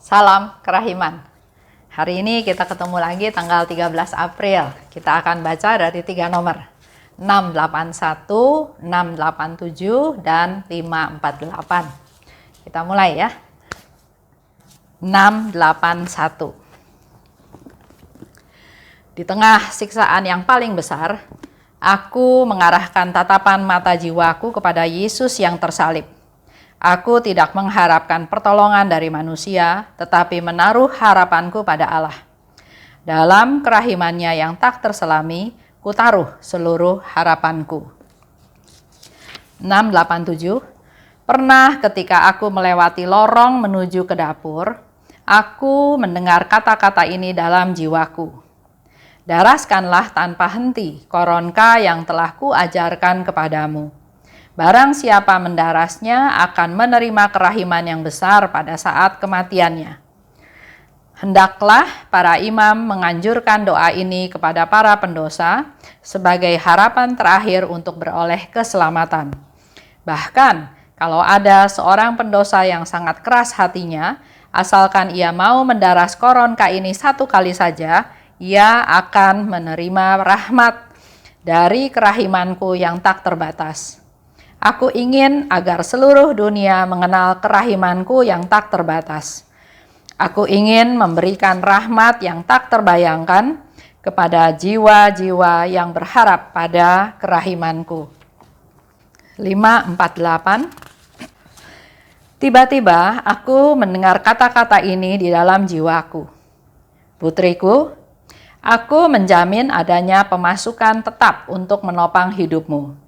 Salam kerahiman. Hari ini kita ketemu lagi tanggal 13 April. Kita akan baca dari 3 nomor. 681, 687, dan 548. Kita mulai ya. 681. Di tengah siksaan yang paling besar, aku mengarahkan tatapan mata jiwaku kepada Yesus yang tersalib. Aku tidak mengharapkan pertolongan dari manusia, tetapi menaruh harapanku pada Allah. Dalam kerahimannya yang tak terselami, kutaruh seluruh harapanku. 687. Pernah ketika aku melewati lorong menuju ke dapur, aku mendengar kata-kata ini dalam jiwaku. Daraskanlah tanpa henti koronka yang telah kuajarkan kepadamu. Barang siapa mendarasnya akan menerima kerahiman yang besar pada saat kematiannya. Hendaklah para imam menganjurkan doa ini kepada para pendosa sebagai harapan terakhir untuk beroleh keselamatan. Bahkan kalau ada seorang pendosa yang sangat keras hatinya, asalkan ia mau mendaras koronka ini 1 kali saja, ia akan menerima rahmat dari kerahimanku yang tak terbatas. Aku ingin agar seluruh dunia mengenal kerahimanku yang tak terbatas. Aku ingin memberikan rahmat yang tak terbayangkan kepada jiwa-jiwa yang berharap pada kerahimanku. 548. Tiba-tiba aku mendengar kata-kata ini di dalam jiwaku. Putriku, aku menjamin adanya pemasukan tetap untuk menopang hidupmu.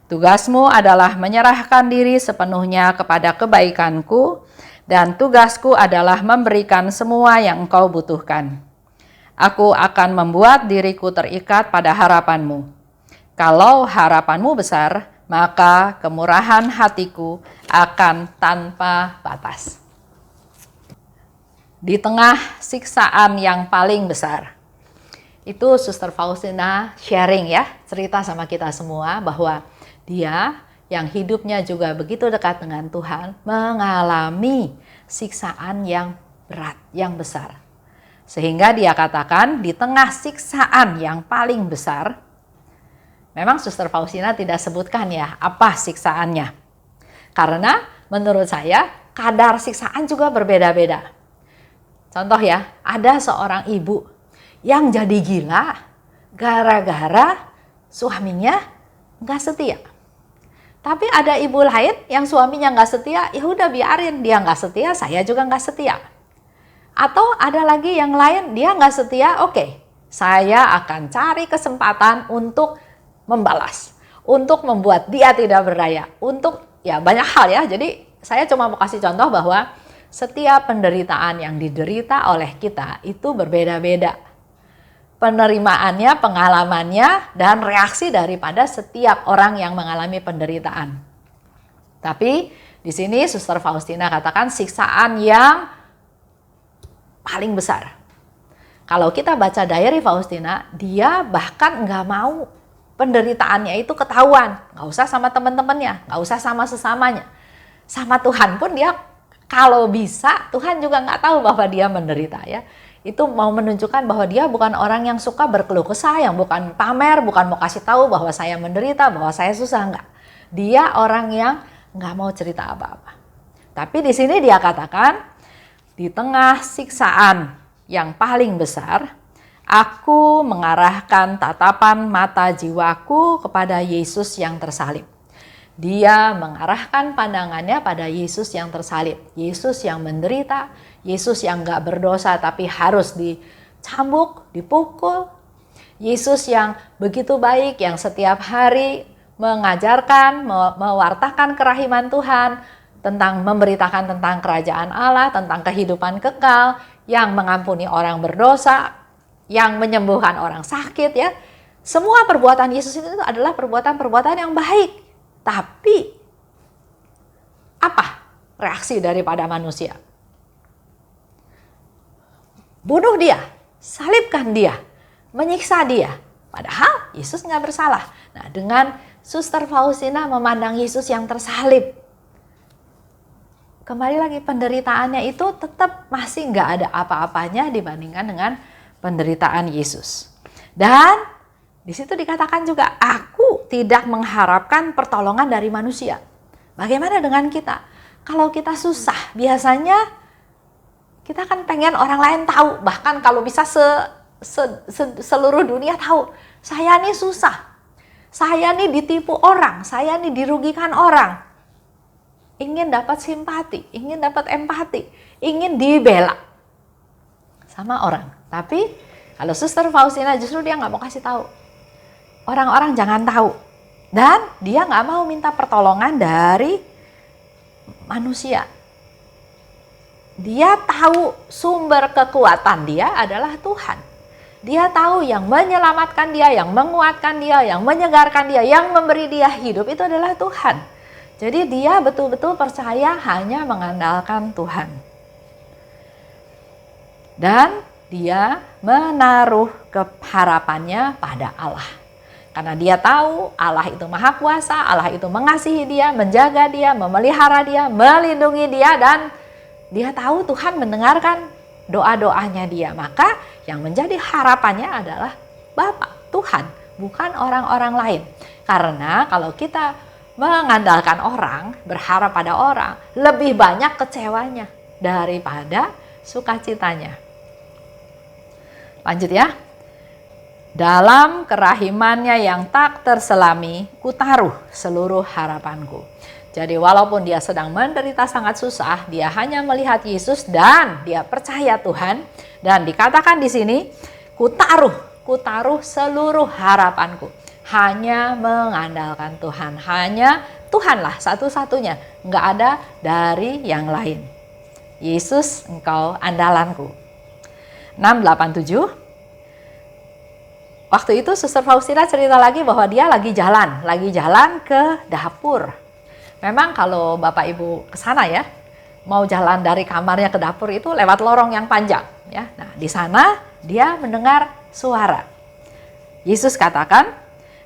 Tugasmu adalah menyerahkan diri sepenuhnya kepada kebaikanku, dan tugasku adalah memberikan semua yang engkau butuhkan. Aku akan membuat diriku terikat pada harapanmu. Kalau harapanmu besar, maka kemurahan hatiku akan tanpa batas. Di tengah siksaan yang paling besar, itu Suster Faustina sharing ya, cerita sama kita semua bahwa dia yang hidupnya juga begitu dekat dengan Tuhan mengalami siksaan yang berat, yang besar. Sehingga dia katakan di tengah siksaan yang paling besar, memang Suster Faustina tidak sebutkan ya apa siksaannya. Karena menurut saya kadar siksaan juga berbeda-beda. Contoh ya, ada seorang ibu yang jadi gila gara-gara suaminya nggak setia. Tapi ada ibu lain yang suaminya nggak setia, ya udah biarin dia nggak setia, saya juga nggak setia. Atau ada lagi yang lain, dia nggak setia, oke, saya akan cari kesempatan untuk membalas, untuk membuat dia tidak berdaya, untuk ya banyak hal ya. Jadi saya cuma mau kasih contoh bahwa setiap penderitaan yang diderita oleh kita itu berbeda-beda. Penerimaannya, pengalamannya, dan reaksi daripada setiap orang yang mengalami penderitaan. Tapi di sini Suster Faustina katakan siksaan yang paling besar. Kalau kita baca diary Faustina, dia bahkan nggak mau penderitaannya itu ketahuan. Nggak usah sama teman-temannya, nggak usah sama sesamanya. Sama Tuhan pun dia kalau bisa, Tuhan juga nggak tahu bahwa dia menderita ya. Itu mau menunjukkan bahwa dia bukan orang yang suka berkeluh kesah, yang bukan pamer, bukan mau kasih tahu bahwa saya menderita, bahwa saya susah, enggak. Dia orang yang enggak mau cerita apa-apa. Tapi di sini dia katakan, di tengah siksaan yang paling besar, aku mengarahkan tatapan mata jiwaku kepada Yesus yang tersalib. Dia mengarahkan pandangannya pada Yesus yang tersalib, Yesus yang menderita, Yesus yang gak berdosa tapi harus dicambuk, dipukul, Yesus yang begitu baik, yang setiap hari mengajarkan, mewartakan kerahiman Tuhan, tentang memberitakan tentang kerajaan Allah, tentang kehidupan kekal, yang mengampuni orang berdosa, yang menyembuhkan orang sakit ya. Semua perbuatan Yesus itu adalah perbuatan-perbuatan yang baik. Tapi apa reaksi daripada manusia? Bunuh dia, salibkan dia, menyiksa dia. Padahal Yesus nggak bersalah. Nah, dengan Suster Faustina memandang Yesus yang tersalib, kembali lagi penderitaannya itu tetap masih nggak ada apa-apanya dibandingkan dengan penderitaan Yesus. Dan di situ dikatakan juga, aku tidak mengharapkan pertolongan dari manusia. Bagaimana dengan kita? Kalau kita susah, biasanya kita kan pengen orang lain tahu. Bahkan kalau bisa seluruh dunia tahu, saya nih susah. Saya nih ditipu orang, saya nih dirugikan orang. Ingin dapat simpati, ingin dapat empati, ingin dibela sama orang. Tapi kalau Suster Faustina justru dia nggak mau kasih tahu. Orang-orang jangan tahu. Dan dia nggak mau minta pertolongan dari manusia. Dia tahu sumber kekuatan dia adalah Tuhan. Dia tahu yang menyelamatkan dia, yang menguatkan dia, yang menyegarkan dia, yang memberi dia hidup itu adalah Tuhan. Jadi dia betul-betul percaya hanya mengandalkan Tuhan. Dan dia menaruh harapannya pada Allah. Karena dia tahu Allah itu maha kuasa, Allah itu mengasihi dia, menjaga dia, memelihara dia, melindungi dia, dan dia tahu Tuhan mendengarkan doa-doanya dia. Maka yang menjadi harapannya adalah Bapa, Tuhan, bukan orang-orang lain. Karena kalau kita mengandalkan orang, berharap pada orang, lebih banyak kecewanya daripada sukacitanya. Lanjut ya. Dalam kerahimannya yang tak terselami, kutaruh seluruh harapanku. Jadi walaupun dia sedang menderita sangat susah, dia hanya melihat Yesus dan dia percaya Tuhan. Dan dikatakan di sini, kutaruh seluruh harapanku. Hanya mengandalkan Tuhan, hanya Tuhanlah satu-satunya, nggak ada dari yang lain. Yesus, engkau andalanku. 687. Waktu itu Suster Faustina cerita lagi bahwa dia lagi jalan ke dapur. Memang kalau Bapak Ibu ke sana ya, mau jalan dari kamarnya ke dapur itu lewat lorong yang panjang ya. Nah, di sana dia mendengar suara. Yesus katakan,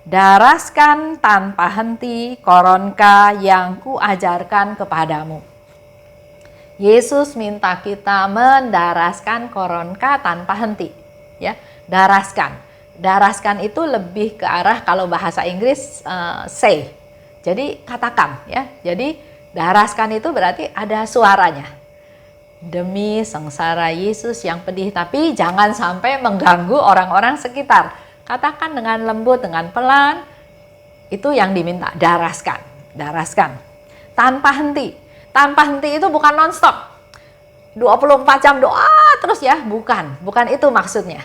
"Daraskan tanpa henti koronka yang kuajarkan kepadamu." Yesus minta kita mendaraskan koronka tanpa henti, ya. Daraskan itu lebih ke arah kalau bahasa Inggris say. Jadi katakan ya. Jadi daraskan itu berarti ada suaranya. Demi sengsara Yesus yang pedih, tapi jangan sampai mengganggu orang-orang sekitar. Katakan dengan lembut, dengan pelan. Itu yang diminta, daraskan. Tanpa henti. Tanpa henti itu bukan nonstop. 24 jam doa terus ya, bukan itu maksudnya.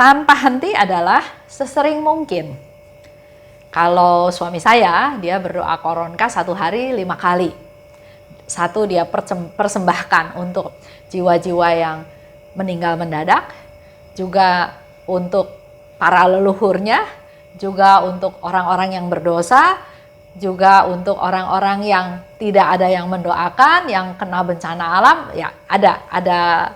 Tanpa henti adalah sesering mungkin. Kalau suami saya, dia berdoa koronka 1 hari 5 kali. 1 dia persembahkan untuk jiwa-jiwa yang meninggal mendadak, juga untuk para leluhurnya, juga untuk orang-orang yang berdosa, juga untuk orang-orang yang tidak ada yang mendoakan, yang kena bencana alam, ya ada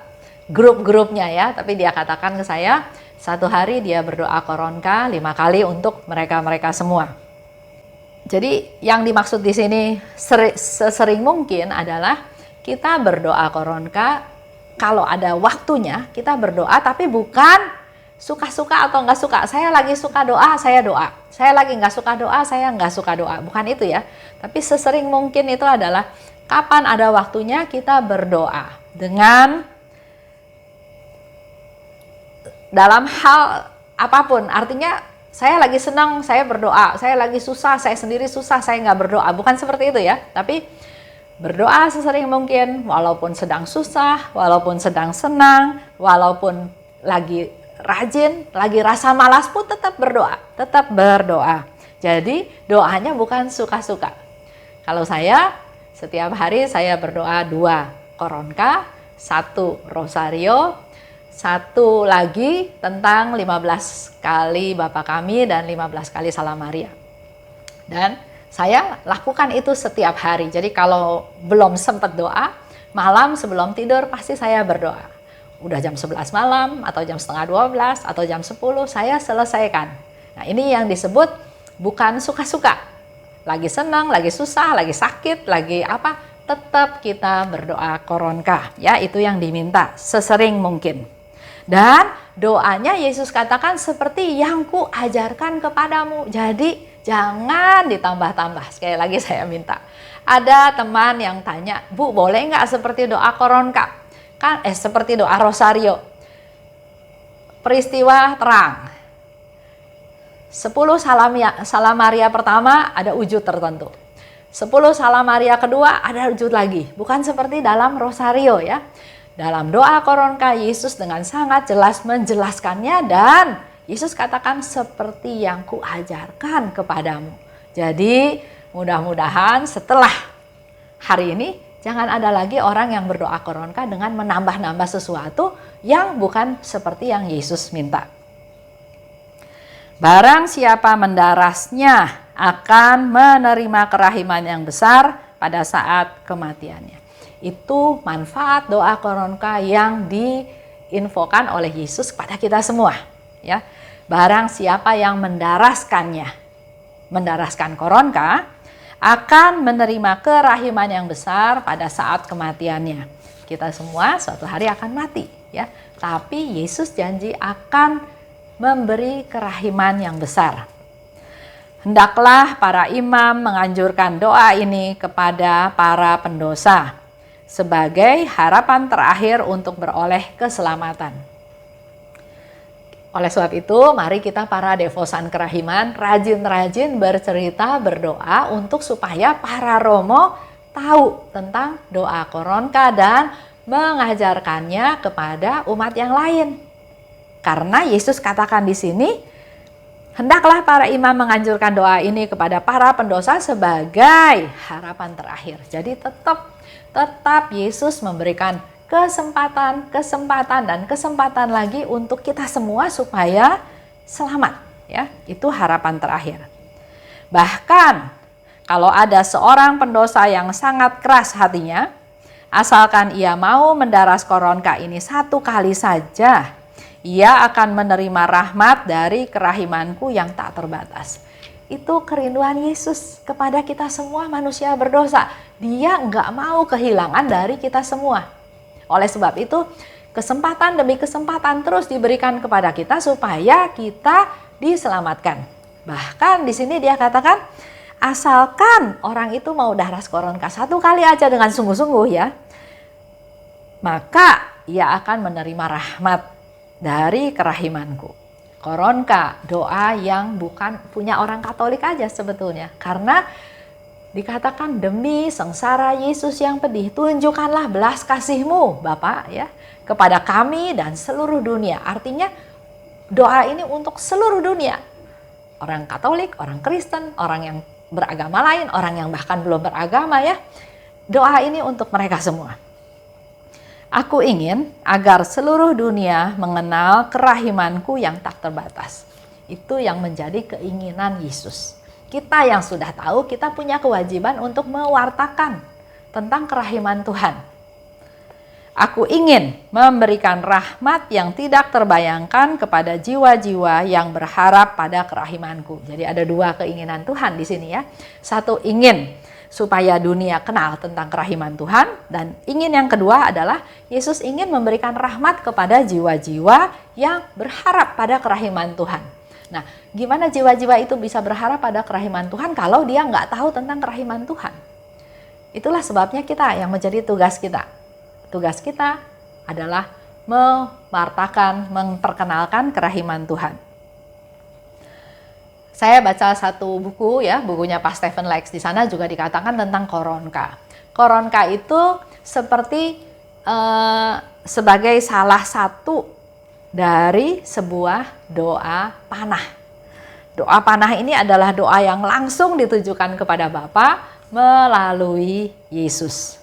grup-grupnya ya, tapi dia katakan ke saya, 1 hari dia berdoa koronka 5 kali untuk mereka-mereka semua. Jadi yang dimaksud di sini sesering mungkin adalah kita berdoa koronka, kalau ada waktunya kita berdoa, tapi bukan suka-suka atau nggak suka. Saya lagi suka doa, saya doa. Saya lagi nggak suka doa, saya nggak suka doa. Bukan itu ya. Tapi sesering mungkin itu adalah kapan ada waktunya kita berdoa dengan dalam hal apapun. Artinya saya lagi senang, saya berdoa. Saya lagi susah, saya sendiri susah, saya nggak berdoa. Bukan seperti itu ya. Tapi berdoa sesering mungkin, walaupun sedang susah, walaupun sedang senang, walaupun lagi rajin, lagi rasa malas pun tetap berdoa. Jadi doanya bukan suka-suka. Kalau saya setiap hari saya berdoa 2 koronka, 1 rosario, 1 lagi tentang 15 kali Bapa Kami dan 15 kali Salam Maria. Dan saya lakukan itu setiap hari. Jadi kalau belum sempat doa, malam sebelum tidur pasti saya berdoa. Udah jam 11 malam atau jam setengah 12 atau jam 10 saya selesaikan. Nah, ini yang disebut bukan suka-suka. Lagi senang, lagi susah, lagi sakit, lagi apa, tetap kita berdoa koronka, ya, itu yang diminta sesering mungkin. Dan doanya Yesus katakan seperti yang kuajarkan kepadamu. Jadi jangan ditambah-tambah. Sekali lagi saya minta. Ada teman yang tanya, Bu, boleh nggak seperti doa koronka? Seperti doa rosario. Peristiwa terang. 10 salam Maria pertama ada wujud tertentu. 10 salam Maria kedua ada wujud lagi. Bukan seperti dalam rosario, ya. Dalam doa koronka Yesus dengan sangat jelas menjelaskannya, dan Yesus katakan seperti yang kuajarkan kepadamu. Jadi mudah-mudahan setelah hari ini jangan ada lagi orang yang berdoa koronka dengan menambah-nambah sesuatu yang bukan seperti yang Yesus minta. Barang siapa mendarasnya akan menerima kerahiman yang besar pada saat kematiannya. Itu manfaat doa koronka yang diinfokan oleh Yesus kepada kita semua, ya. Barang siapa yang mendaraskan koronka akan menerima kerahiman yang besar pada saat kematiannya. Kita semua suatu hari akan mati, ya. Tapi Yesus janji akan memberi kerahiman yang besar. Hendaklah para imam menganjurkan doa ini kepada para pendosa sebagai harapan terakhir untuk beroleh keselamatan. Oleh sebab itu, mari kita para devosan kerahiman rajin-rajin bercerita, berdoa untuk supaya para romo tahu tentang doa koronka dan mengajarkannya kepada umat yang lain. Karena Yesus katakan di sini, hendaklah para imam menganjurkan doa ini kepada para pendosa sebagai harapan terakhir. Jadi tetap Yesus memberikan kesempatan lagi untuk kita semua supaya selamat, ya. Itu harapan terakhir. Bahkan kalau ada seorang pendosa yang sangat keras hatinya, asalkan ia mau mendaras koronka ini 1 kali saja, ia akan menerima rahmat dari kerahimanku yang tak terbatas. Itu kerinduan Yesus kepada kita semua manusia berdosa. Dia nggak mau kehilangan dari kita semua. Oleh sebab itu, kesempatan demi kesempatan terus diberikan kepada kita supaya kita diselamatkan. Bahkan di sini dia katakan, asalkan orang itu mau daras koronka 1 kali aja dengan sungguh-sungguh, ya, maka ia akan menerima rahmat dari kerahimanku. Koronka, doa yang bukan punya orang Katolik aja sebetulnya. Karena dikatakan demi sengsara Yesus yang pedih, tunjukkanlah belas kasih-Mu, Bapa, ya, kepada kami dan seluruh dunia. Artinya doa ini untuk seluruh dunia. Orang Katolik, orang Kristen, orang yang beragama lain, orang yang bahkan belum beragama, ya. Doa ini untuk mereka semua. Aku ingin agar seluruh dunia mengenal kerahimanku yang tak terbatas. Itu yang menjadi keinginan Yesus. Kita yang sudah tahu, kita punya kewajiban untuk mewartakan tentang kerahiman Tuhan. Aku ingin memberikan rahmat yang tidak terbayangkan kepada jiwa-jiwa yang berharap pada kerahimanku. Jadi ada 2 keinginan Tuhan di sini, ya. Satu, ingin supaya dunia kenal tentang kerahiman Tuhan, dan ingin yang kedua adalah Yesus ingin memberikan rahmat kepada jiwa-jiwa yang berharap pada kerahiman Tuhan. Nah, gimana jiwa-jiwa itu bisa berharap pada kerahiman Tuhan kalau dia nggak tahu tentang kerahiman Tuhan? Itulah sebabnya kita yang menjadi tugas kita. Tugas kita adalah mewartakan, memperkenalkan kerahiman Tuhan. Saya baca satu buku, ya, bukunya Pak Stephen Lex. Di sana juga dikatakan tentang koronka. Koronka itu seperti sebagai salah satu dari sebuah doa panah. Doa panah ini adalah doa yang langsung ditujukan kepada Bapa melalui Yesus.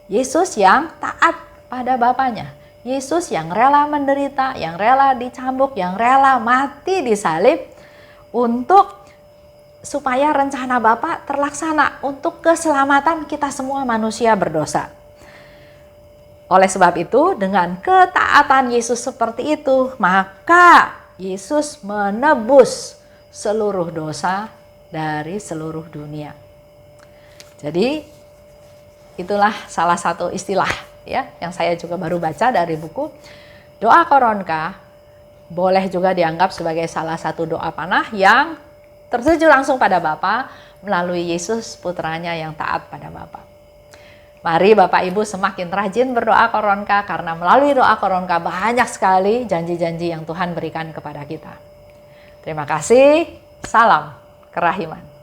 Yesus yang taat pada Bapanya. Yesus yang rela menderita, yang rela dicambuk, yang rela mati di salib untuk supaya rencana Bapa terlaksana untuk keselamatan kita semua manusia berdosa. Oleh sebab itu, dengan ketaatan Yesus seperti itu, maka Yesus menebus seluruh dosa dari seluruh dunia. Jadi, itulah salah satu istilah ya yang saya juga baru baca dari buku. Doa koronka boleh juga dianggap sebagai salah satu doa panah yang tertuju langsung pada Bapa melalui Yesus putranya yang taat pada Bapa. Mari Bapak Ibu semakin rajin berdoa koronka, karena melalui doa koronka banyak sekali janji-janji yang Tuhan berikan kepada kita. Terima kasih, salam kerahiman.